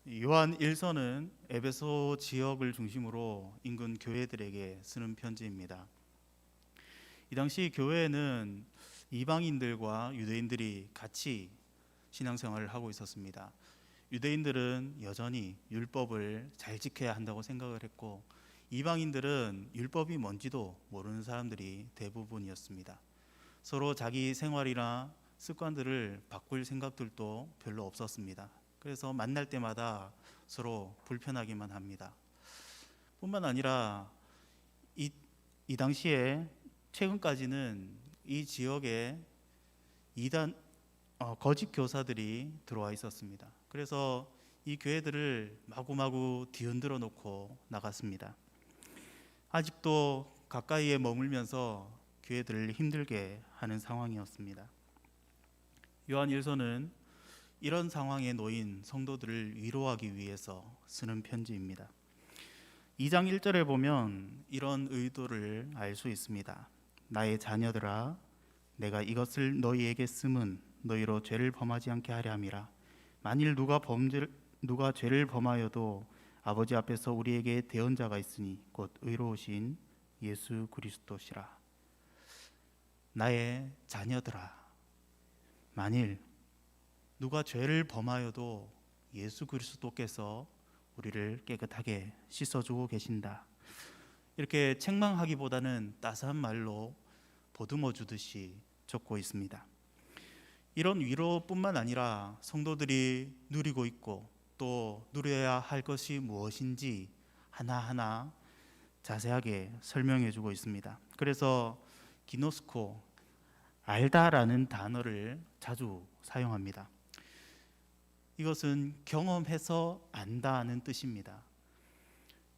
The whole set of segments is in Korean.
요한 1서는 에베소 지역을 중심으로 인근 교회들에게 쓰는 편지입니다. 이 당시 교회에는 이방인들과 유대인들이 같이 신앙생활을 하고 있었습니다. 유대인들은 여전히 율법을 잘 지켜야 한다고 생각을 했고, 이방인들은 율법이 뭔지도 모르는 사람들이 대부분이었습니다. 서로 자기 생활이나 습관들을 바꿀 생각들도 별로 없었습니다. 그래서 만날 때마다 서로 불편하기만 합니다. 뿐만 아니라 이 당시에 최근까지는 이 지역에 이단 거짓 교사들이 들어와 있었습니다. 그래서 이 교회들을 마구마구 뒤흔들어 놓고 나갔습니다. 아직도 가까이에 머물면서 교회들을 힘들게 하는 상황이었습니다. 요한 1서는 이런 상황에 놓인 성도들을 위로하기 위해서 쓰는 편지입니다. 2장 1절에 보면 이런 의도를 알 수 있습니다. 나의 자녀들아, 내가 이것을 너희에게 쓰면 너희로 죄를 범하지 않게 하려 함이라. 만일 누가 죄를 범하여도 아버지 앞에서 우리에게 대언자가 있으니 곧 의로우신 예수 그리스도시라. 나의 자녀들아, 만일 누가 죄를 범하여도 예수 그리스도께서 우리를 깨끗하게 씻어주고 계신다. 이렇게 책망하기보다는 따스한 말로 보듬어 주듯이 적고 있습니다. 이런 위로뿐만 아니라 성도들이 누리고 있고 또 누려야 할 것이 무엇인지 하나하나 자세하게 설명해 주고 있습니다. 그래서 기노스코, 알다라는 단어를 자주 사용합니다. 이것은 경험해서 안다는 뜻입니다.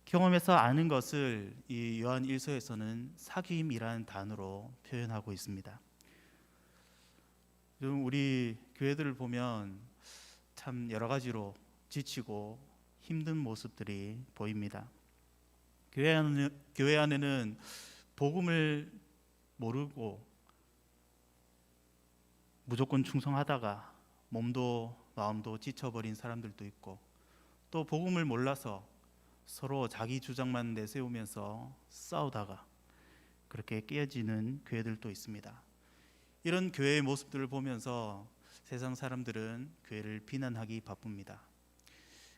경험해서 아는 것을 이 요한 1서에서는 사귐이라는 단어로 표현하고 있습니다. 요즘 우리 교회들을 보면 참 여러 가지로 지치고 힘든 모습들이 보입니다. 교회 안에는 복음을 모르고 무조건 충성하다가 몸도 마음도 지쳐버린 사람들도 있고, 또 복음을 몰라서 서로 자기 주장만 내세우면서 싸우다가 그렇게 깨어지는 교회들도 있습니다. 이런 교회의 모습들을 보면서 세상 사람들은 교회를 비난하기 바쁩니다.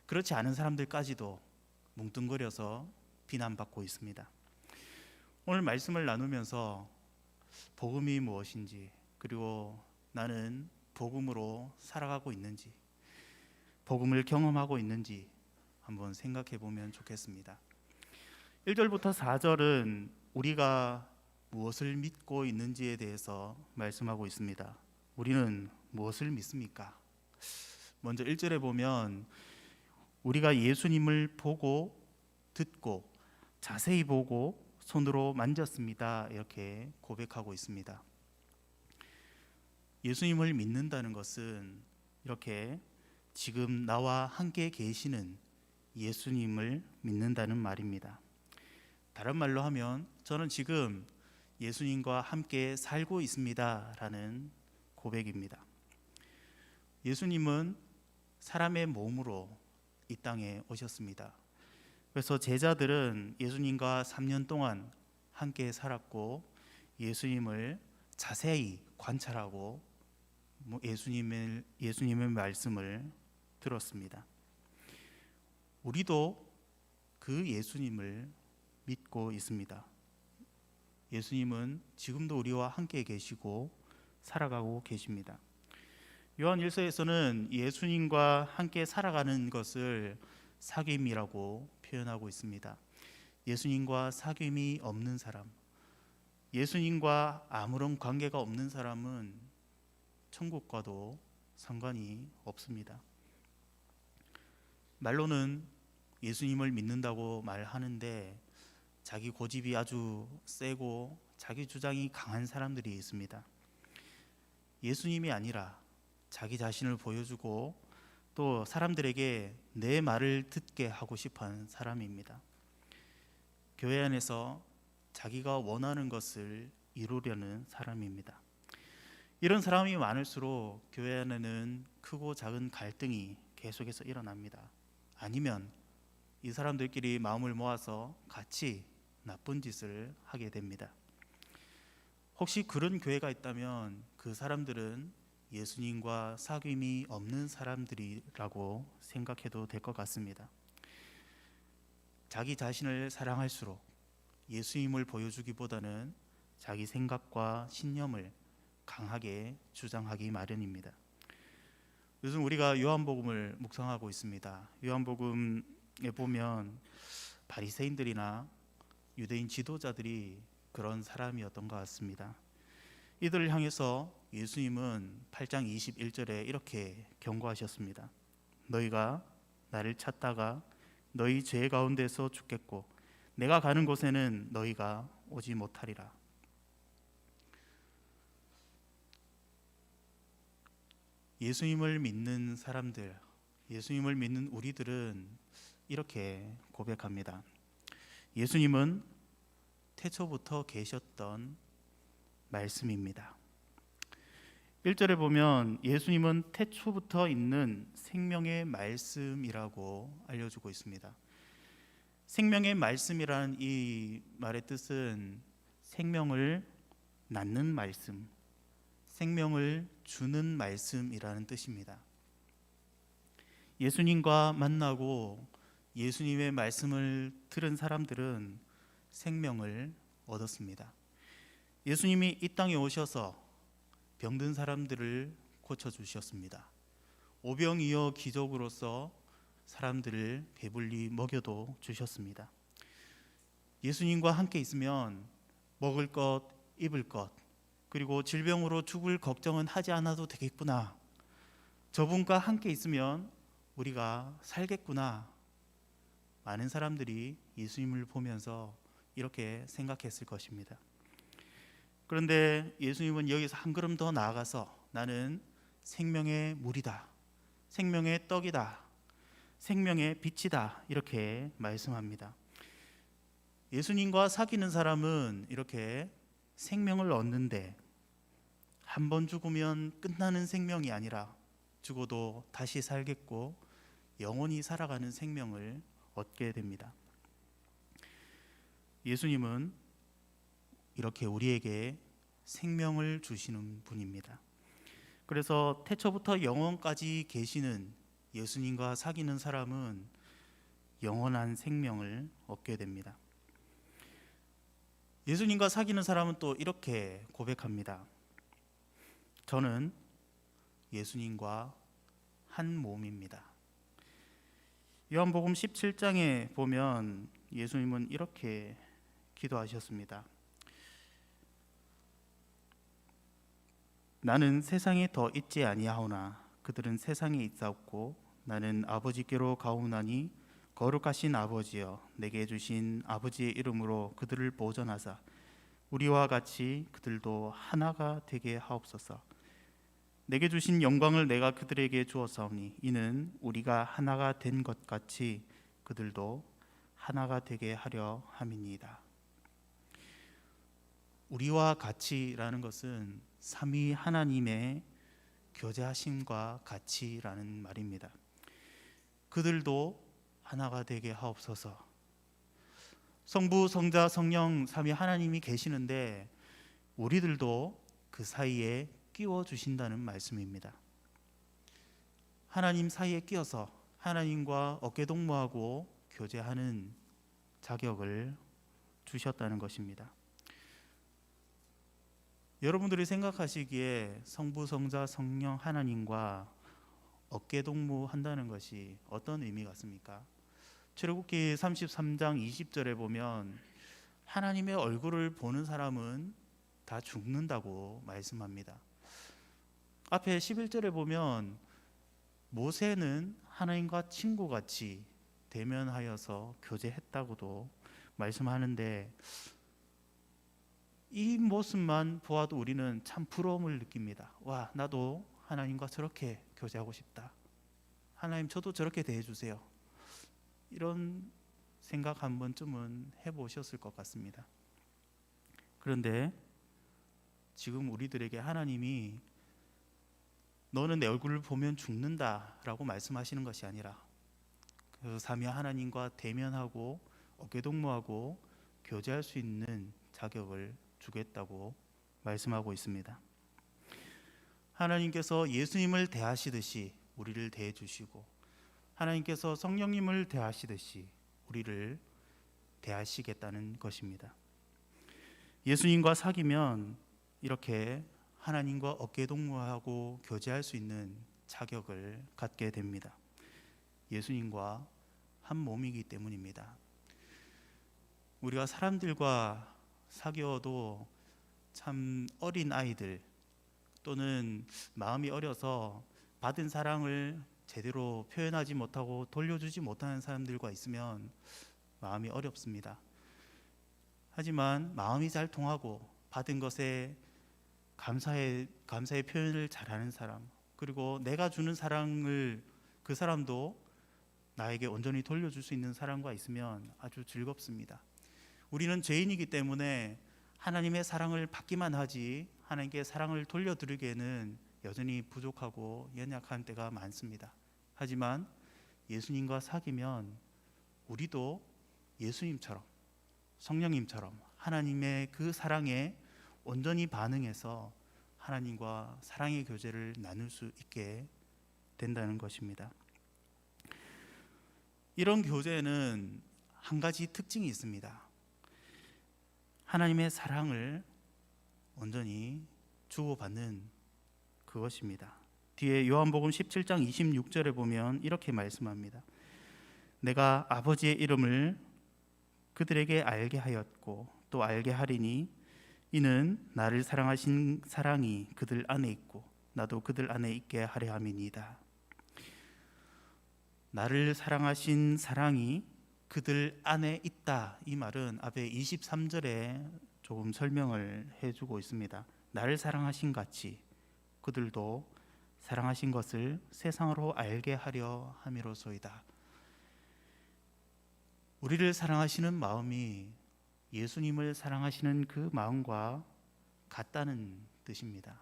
그렇지 않은 사람들까지도 뭉뚱거려서 비난받고 있습니다. 오늘 말씀을 나누면서 복음이 무엇인지, 그리고 나는 복음으로 살아가고 있는지, 복음을 경험하고 있는지 한번 생각해 보면 좋겠습니다. 1절부터 4절은 우리가 무엇을 믿고 있는지에 대해서 말씀하고 있습니다. 우리는 무엇을 믿습니까? 먼저 1절에 보면 우리가 예수님을 보고 듣고 자세히 보고 손으로 만졌습니다. 이렇게 고백하고 있습니다. 예수님을 믿는다는 것은 이렇게 지금 나와 함께 계시는 예수님을 믿는다는 말입니다. 다른 말로 하면 저는 지금 예수님과 함께 살고 있습니다 라는 고백입니다. 예수님은 사람의 몸으로 이 땅에 오셨습니다. 그래서 제자들은 예수님과 3년 동안 함께 살았고 예수님을 자세히 관찰하고 예수님의 말씀을 들었습니다. 우리도 그 예수님을 믿고 있습니다. 예수님은 지금도 우리와 함께 계시고 살아가고 계십니다. 요한 1서에서는 예수님과 함께 살아가는 것을 사귐이라고 표현하고 있습니다. 예수님과 사귐이 없는 사람, 예수님과 아무런 관계가 없는 사람은 천국과도 상관이 없습니다. 말로는 예수님을 믿는다고 말하는데 자기 고집이 아주 세고 자기 주장이 강한 사람들이 있습니다. 예수님이 아니라 자기 자신을 보여주고 또 사람들에게 내 말을 듣게 하고 싶어하는 사람입니다. 교회 안에서 자기가 원하는 것을 이루려는 사람입니다. 이런 사람이 많을수록 교회 안에는 크고 작은 갈등이 계속해서 일어납니다. 아니면 이 사람들끼리 마음을 모아서 같이 나쁜 짓을 하게 됩니다. 혹시 그런 교회가 있다면 그 사람들은 예수님과 사귐이 없는 사람들이라고 생각해도 될 것 같습니다. 자기 자신을 사랑할수록 예수님을 보여주기보다는 자기 생각과 신념을 강하게 주장하기 마련입니다. 요즘 우리가 요한복음을 묵상하고 있습니다. 요한복음에 보면 바리새인들이나 유대인 지도자들이 그런 사람이었던 것 같습니다. 이들을 향해서 예수님은 8장 21절에 이렇게 경고하셨습니다. 너희가 나를 찾다가 너희 죄 가운데서 죽겠고 내가 가는 곳에는 너희가 오지 못하리라. 예수님을 믿는 사람들, 예수님을 믿는 우리들은 이렇게 고백합니다. 예수님은 태초부터 계셨던 말씀입니다. 1절에 보면 예수님은 태초부터 있는 생명의 말씀이라고 알려주고 있습니다. 생명의 말씀이라는 이 말의 뜻은 생명을 낳는 말씀, 생명을 주는 말씀이라는 뜻입니다. 예수님과 만나고 예수님의 말씀을 들은 사람들은 생명을 얻었습니다. 예수님이 이 땅에 오셔서 병든 사람들을 고쳐주셨습니다. 오병이어 기적으로서 사람들을 배불리 먹여도 주셨습니다. 예수님과 함께 있으면 먹을 것, 입을 것, 그리고 질병으로 죽을 걱정은 하지 않아도 되겠구나. 저분과 함께 있으면 우리가 살겠구나. 많은 사람들이 예수님을 보면서 이렇게 생각했을 것입니다. 그런데 예수님은 여기서 한 걸음 더 나아가서 나는 생명의 물이다, 생명의 떡이다, 생명의 빛이다 이렇게 말씀합니다. 예수님과 사귀는 사람은 이렇게 생명을 얻는데 한 번 죽으면 끝나는 생명이 아니라 죽어도 다시 살겠고 영원히 살아가는 생명을 얻게 됩니다. 예수님은 이렇게 우리에게 생명을 주시는 분입니다. 그래서 태초부터 영원까지 계시는 예수님과 사귀는 사람은 영원한 생명을 얻게 됩니다. 예수님과 사귀는 사람은 또 이렇게 고백합니다. 저는 예수님과 한 몸입니다. 요한복음 17장에 보면 예수님은 이렇게 기도하셨습니다. 나는 세상에 더 있지 아니하오나 그들은 세상에 있사옵고 나는 아버지께로 가오나니 거룩하신 아버지여 내게 주신 아버지의 이름으로 그들을 보존하사 우리와 같이 그들도 하나가 되게 하옵소서. 내게 주신 영광을 내가 그들에게 주었사오니 이는 우리가 하나가 된 것 같이 그들도 하나가 되게 하려 함이니이다. 우리와 같이라는 것은 삼위 하나님의 교제하심과 같이라는 말입니다. 그들도 하나가 되게 하옵소서. 성부, 성자, 성령 삼위 하나님이 계시는데 우리들도 그 사이에 끼워 주신다는 말씀입니다. 하나님 사이에 끼어서 하나님과 어깨동무하고 교제하는 자격을 주셨다는 것입니다. 여러분들이 생각하시기에 성부, 성자, 성령 하나님과 어깨동무한다는 것이 어떤 의미가 있습니까? 출애굽기 33장 20절에 보면 하나님의 얼굴을 보는 사람은 다 죽는다고 말씀합니다. 앞에 11절에 보면 모세는 하나님과 친구같이 대면하여서 교제했다고도 말씀하는데 이 모습만 보아도 우리는 참 부러움을 느낍니다. 와, 나도 하나님과 저렇게 교제하고 싶다. 하나님 저도 저렇게 대해주세요. 이런 생각 한 번쯤은 해보셨을 것 같습니다. 그런데 지금 우리들에게 하나님이 너는 내 얼굴을 보면 죽는다라고 말씀하시는 것이 아니라 그래서 삼위 하나님과 대면하고 어깨동무하고 교제할 수 있는 자격을 주겠다고 말씀하고 있습니다. 하나님께서 예수님을 대하시듯이 우리를 대해 주시고, 하나님께서 성령님을 대하시듯이 우리를 대하시겠다는 것입니다. 예수님과 사귀면 이렇게 하나님과 어깨동무하고 교제할 수 있는 자격을 갖게 됩니다. 예수님과 한 몸이기 때문입니다. 우리가 사람들과 사귀어도 참 어린 아이들 또는 마음이 어려서 받은 사랑을 제대로 표현하지 못하고 돌려주지 못하는 사람들과 있으면 마음이 어렵습니다. 하지만 마음이 잘 통하고 받은 것에 감사의 표현을 잘하는 사람, 그리고 내가 주는 사랑을 그 사람도 나에게 온전히 돌려줄 수 있는 사람과 있으면 아주 즐겁습니다. 우리는 죄인이기 때문에 하나님의 사랑을 받기만 하지 하나님께 사랑을 돌려드리기에는 여전히 부족하고 연약한 때가 많습니다. 하지만 예수님과 사귀면 우리도 예수님처럼, 성령님처럼 하나님의 그 사랑에 온전히 반응해서 하나님과 사랑의 교제를 나눌 수 있게 된다는 것입니다. 이런 교제는 한 가지 특징이 있습니다. 하나님의 사랑을 온전히 주고받는 그것입니다. 뒤에 요한복음 17장 26절에 보면 이렇게 말씀합니다. 내가 아버지의 이름을 그들에게 알게 하였고 또 알게 하리니 이는 나를 사랑하신 사랑이 그들 안에 있고 나도 그들 안에 있게 하려 함이니이다. 나를 사랑하신 사랑이 그들 안에 있다. 이 말은 앞에 23절에 조금 설명을 해주고 있습니다. 나를 사랑하신 같이 그들도 사랑하신 것을 세상으로 알게 하려 함이로소이다. 우리를 사랑하시는 마음이 예수님을 사랑하시는 그 마음과 같다는 뜻입니다.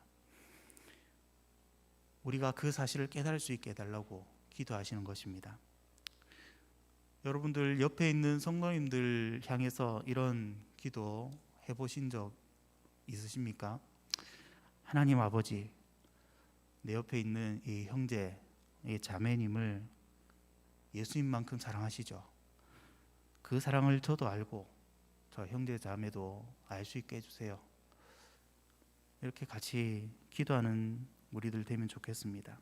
우리가 그 사실을 깨달을 수 있게 해달라고 기도하시는 것입니다. 여러분들 옆에 있는 성도님들 향해서 이런 기도 해보신 적 있으십니까? 하나님 아버지, 내 옆에 있는 이 형제, 이 자매님을 예수님만큼 사랑하시죠. 그 사랑을 저도 알고 저 형제 자매도 알 수 있게 해주세요. 이렇게 같이 기도하는 우리들 되면 좋겠습니다.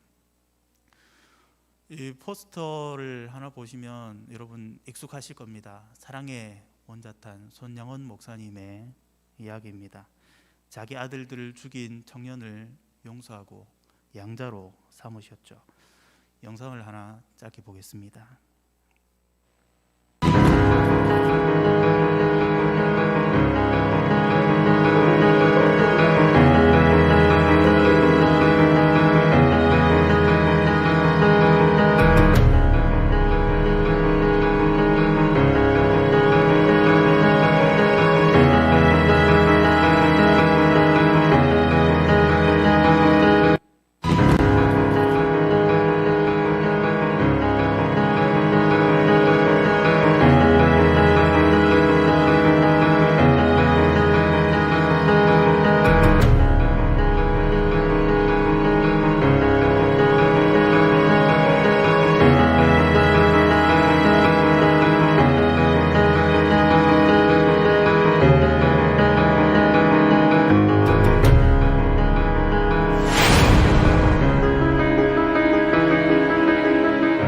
이 포스터를 하나 보시면 여러분 익숙하실 겁니다. 사랑의 원자탄 손양원 목사님의 이야기입니다. 자기 아들들을 죽인 청년을 용서하고 양자로 삼으셨죠. 영상을 하나 짧게 보겠습니다.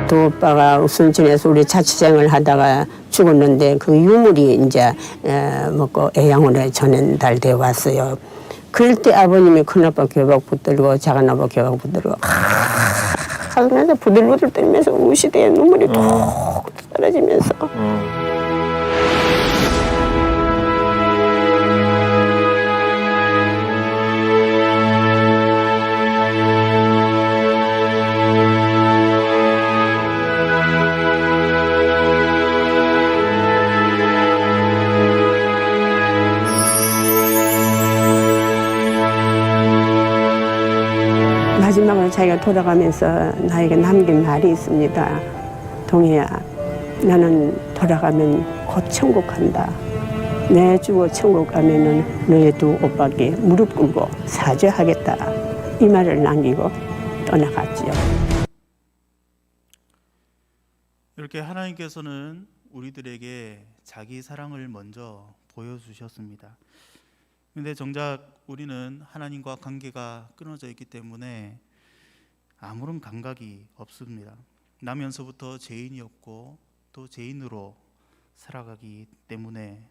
두 오빠가 순천에서 우리 자취생을 하다가 죽었는데 그 유물이 이제 먹고 애양원에 전달되어 왔어요. 그럴 때 아버님이 큰아빠 교박 붙들고 작은아빠 교박 붙들고 하면서 부들부들 떨면서 우시대에 눈물이 뚝 떨어지면서 마지막으로 자기가 돌아가면서 나에게 남긴 말이 있습니다. 동희야, 나는 돌아가면 곧 천국 간다. 내 죽어 천국 가면은 너희 두 오빠께 무릎 꿇고 사죄하겠다. 이 말을 남기고 떠나갔지요. 이렇게 하나님께서는 우리들에게 자기 사랑을 먼저 보여주셨습니다. 근데 정작 우리는 하나님과 관계가 끊어져 있기 때문에 아무런 감각이 없습니다. 나면서부터 죄인이었고 또 죄인으로 살아가기 때문에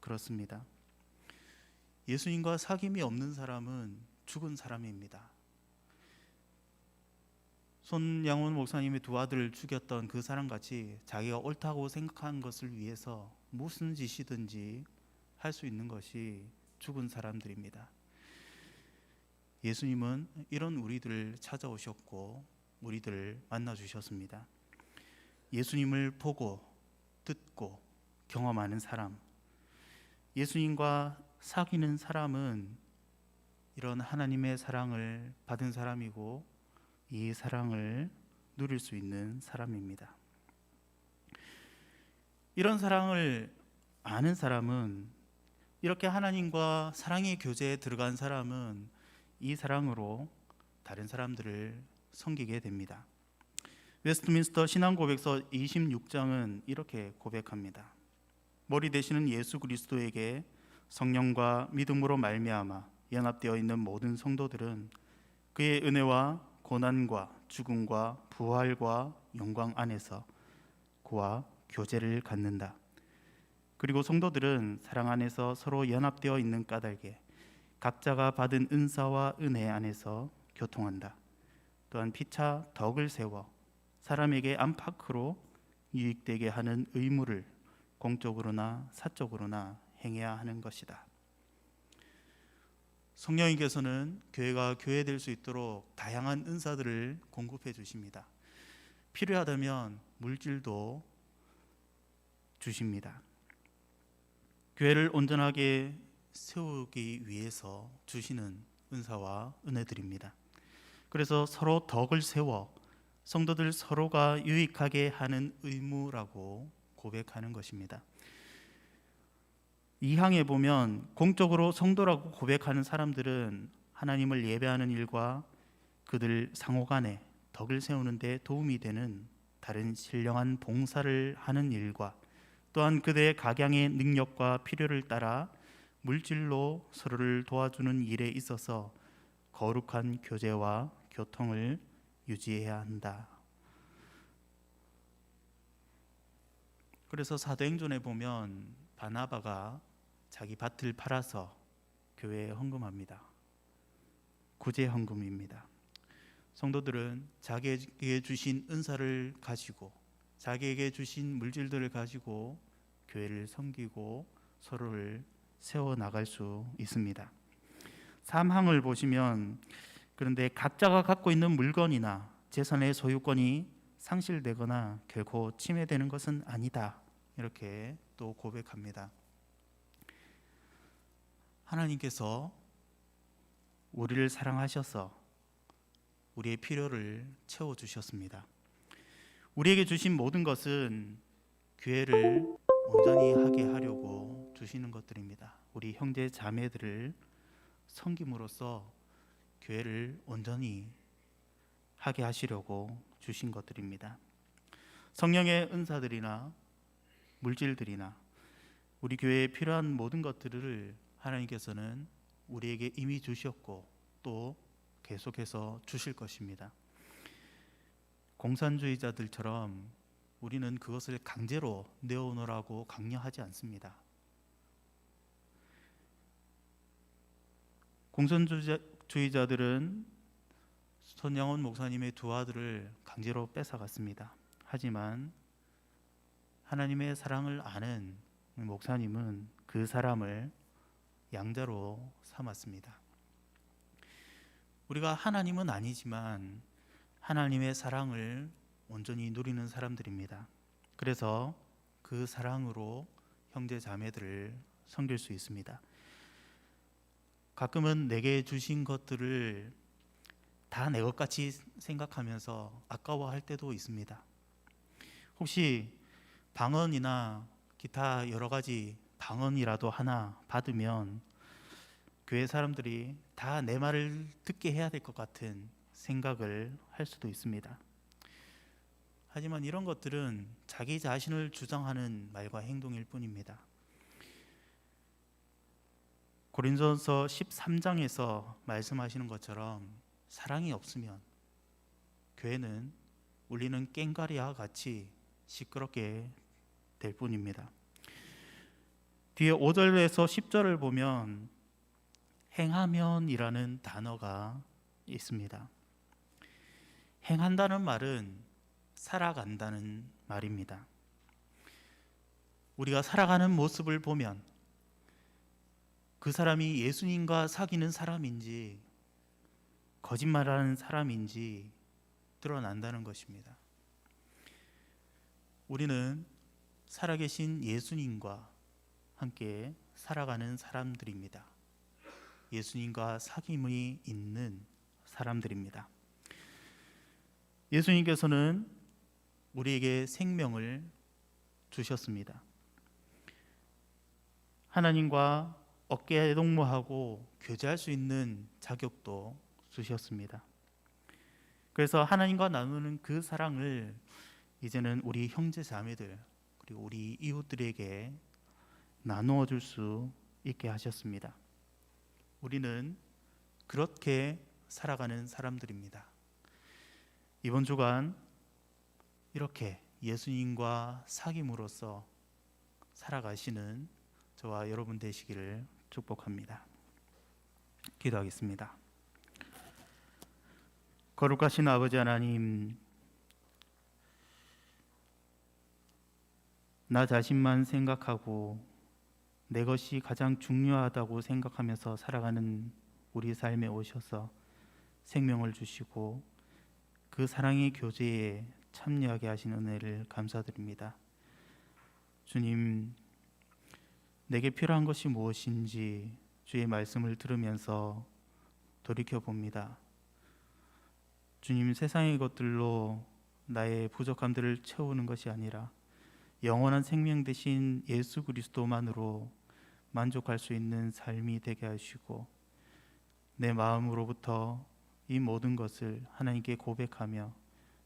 그렇습니다. 예수님과 사귐이 없는 사람은 죽은 사람입니다. 손양원 목사님의 두 아들을 죽였던 그 사람같이 자기가 옳다고 생각한 것을 위해서 무슨 짓이든지 할 수 있는 것이 죽은 사람들입니다. 예수님은 이런 우리들을 찾아오셨고 우리들을 만나주셨습니다. 예수님을 보고 듣고 경험하는 사람, 예수님과 사귀는 사람은 이런 하나님의 사랑을 받은 사람이고 이 사랑을 누릴 수 있는 사람입니다. 이런 사랑을 아는 사람은, 이렇게 하나님과 사랑의 교제에 들어간 사람은 이 사랑으로 다른 사람들을 섬기게 됩니다. 웨스트민스터 신앙고백서 26장은 이렇게 고백합니다. 머리 되시는 예수 그리스도에게 성령과 믿음으로 말미암아 연합되어 있는 모든 성도들은 그의 은혜와 고난과 죽음과 부활과 영광 안에서 그와 교제를 갖는다. 그리고 성도들은 사랑 안에서 서로 연합되어 있는 까닭에 각자가 받은 은사와 은혜 안에서 교통한다. 또한 피차 덕을 세워 사람에게 안팎으로 유익되게 하는 의무를 공적으로나 사적으로나 행해야 하는 것이다. 성령님께서는 교회가 교회될 수 있도록 다양한 은사들을 공급해 주십니다. 필요하다면 물질도 주십니다. 교회를 온전하게 세우기 위해서 주시는 은사와 은혜들입니다. 그래서 서로 덕을 세워 성도들 서로가 유익하게 하는 의무라고 고백하는 것입니다. 이 항에 보면 공적으로 성도라고 고백하는 사람들은 하나님을 예배하는 일과 그들 상호간에 덕을 세우는 데 도움이 되는 다른 신령한 봉사를 하는 일과 또한 그들의 각양의 능력과 필요를 따라 물질로 서로를 도와주는 일에 있어서 거룩한 교제와 교통을 유지해야 한다. 그래서 사도행전에 보면 바나바가 자기 밭을 팔아서 교회에 헌금합니다. 구제 헌금입니다. 성도들은 자기에게 주신 은사를 가지고 자기에게 주신 물질들을 가지고 교회를 섬기고 서로를 세워나갈 수 있습니다. 3항을 보시면 그런데 각자가 갖고 있는 물건이나 재산의 소유권이 상실되거나 결코 침해되는 것은 아니다. 이렇게 또 고백합니다. 하나님께서 우리를 사랑하셔서 우리의 필요를 채워주셨습니다. 우리에게 주신 모든 것은 교회를 온전히 하게 하려고 주시는 것들입니다. 우리 형제 자매들을 섬김으로써 교회를 온전히 하게 하시려고 주신 것들입니다. 성령의 은사들이나 물질들이나 우리 교회에 필요한 모든 것들을 하나님께서는 우리에게 이미 주셨고 또 계속해서 주실 것입니다. 공산주의자들처럼 우리는 그것을 강제로 내어놓으라고 강요하지 않습니다. 공산주의자들은 손양원 목사님의 두 아들을 강제로 뺏어갔습니다. 하지만 하나님의 사랑을 아는 목사님은 그 사람을 양자로 삼았습니다. 우리가 하나님은 아니지만 하나님의 사랑을 온전히 누리는 사람들입니다. 그래서 그 사랑으로 형제 자매들을 섬길 수 있습니다. 가끔은 내게 주신 것들을 다 내 것 같이 생각하면서 아까워할 때도 있습니다. 혹시 방언이나 기타 여러 가지 방언이라도 하나 받으면 교회 사람들이 다 내 말을 듣게 해야 될 것 같은 생각을 할 수도 있습니다. 하지만 이런 것들은 자기 자신을 주장하는 말과 행동일 뿐입니다. 고린도전서 13장에서 말씀하시는 것처럼 사랑이 없으면 교회는 울리는 꽹과리와 같이 시끄럽게 될 뿐입니다. 뒤에 5절에서 10절을 보면 행하면이라는 단어가 있습니다. 행한다는 말은 살아간다는 말입니다. 우리가 살아가는 모습을 보면 그 사람이 예수님과 사귀는 사람인지 거짓말하는 사람인지 드러난다는 것입니다. 우리는 살아계신 예수님과 함께 살아가는 사람들입니다. 예수님과 사귐이 있는 사람들입니다. 예수님께서는 우리에게 생명을 주셨습니다. 하나님과 어깨 동무하고 교제할 수 있는 자격도 주셨습니다. 그래서 하나님과 나누는 그 사랑을 이제는 우리 형제 자매들 그리고 우리 이웃들에게 나누어 줄 수 있게 하셨습니다. 우리는 그렇게 살아가는 사람들입니다. 이번 주간 이렇게 예수님과 사귐으로써 살아가시는 저와 여러분 되시기를 축복합니다. 기도하겠습니다. 거룩하신 아버지 하나님, 나 자신만 생각하고 내 것이 가장 중요하다고 생각하면서 살아가는 우리 삶에 오셔서 생명을 주시고 그 사랑의 교제에 참여하게 하신 은혜를 감사드립니다. 주님, 내게 필요한 것이 무엇인지 주의 말씀을 들으면서 돌이켜봅니다. 주님, 세상의 것들로 나의 부족함들을 채우는 것이 아니라 영원한 생명 되신 예수 그리스도만으로 만족할 수 있는 삶이 되게 하시고 내 마음으로부터 이 모든 것을 하나님께 고백하며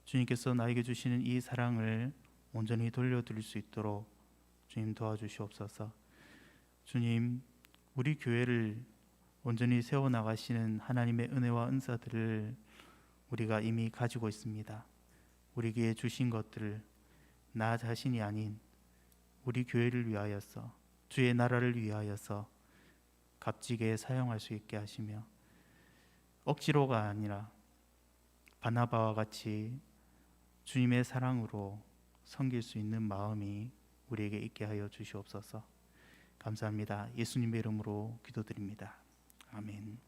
주님께서 나에게 주시는 이 사랑을 온전히 돌려드릴 수 있도록 주님 도와주시옵소서. 주님, 우리 교회를 온전히 세워나가시는 하나님의 은혜와 은사들을 우리가 이미 가지고 있습니다. 우리에게 주신 것들을 나 자신이 아닌 우리 교회를 위하여서 주의 나라를 위하여서 값지게 사용할 수 있게 하시며 억지로가 아니라 바나바와 같이 주님의 사랑으로 섬길 수 있는 마음이 우리에게 있게 하여 주시옵소서. 감사합니다. 예수님의 이름으로 기도드립니다. 아멘.